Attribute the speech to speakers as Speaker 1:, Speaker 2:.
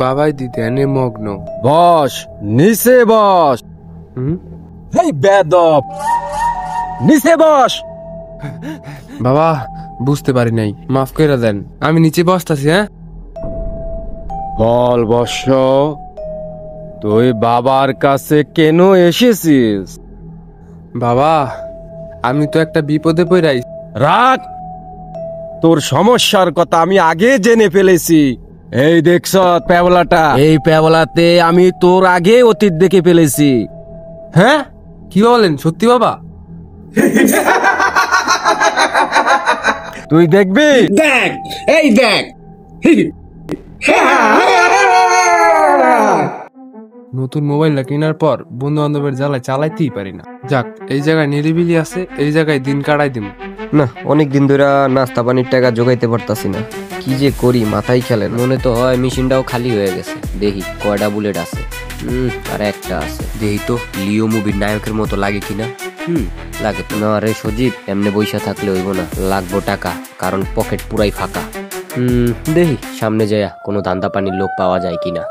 Speaker 1: বাবাই দি ধ্যানে মগ্ন।
Speaker 2: বস, নিচে বস। এই বেদব, নিচে বস।
Speaker 1: বাবা বুঝতে পারি নাই, মাফ করে দেন, আমি নিচে বসতাছি। হ্যাঁ
Speaker 2: বল বর্ষ, তুই বাবার কাছে কেন এসেছিস?
Speaker 1: বাবা, আমি তো একটা বিপদে পড়াই।
Speaker 2: রাখ, তোর সমস্যার কথা আমি আগে জেনে ফেলেছি। এই দেখছ প্যাবলাটা, এই প্যাবলাতে আমি তোর আগে অতীত দেখে ফেলেছি।
Speaker 1: হ্যাঁ কি বলেন, সত্যি বাবা?
Speaker 2: তুই দেখবি।
Speaker 3: দেখ, এই দেখ।
Speaker 1: নতুন মোবাইলটা কেনার পর বন্ধু বান্ধবের জ্বালায় চালাইতেই পারি না। যাক, এই জায়গায় নিরিবিলি আছে, এই জায়গায় দিন কাটাই দিব।
Speaker 4: না, অনেক দিন ধরে নাস্তা পানির টাকা জোগাইতে পারতাছি না। কি যে করি মাথায় খেলে না। মনে তো হয় মেশিনটাও খালি হয়ে গেছে। দেখি কয়টা বুলেট আছে। আর একটা আছে। দেখি তো লিও মুভির নায়কের মতো লাগে কিনা। লাগে তো না। রে সজীব, এমনি বইসা থাকলে হইব না, লাগবো টাকা, কারণ পকেট পুরাই ফাঁকা। দেখি সামনে যাইয়া কোনো ধান্দা পানির লোক পাওয়া যায় কিনা।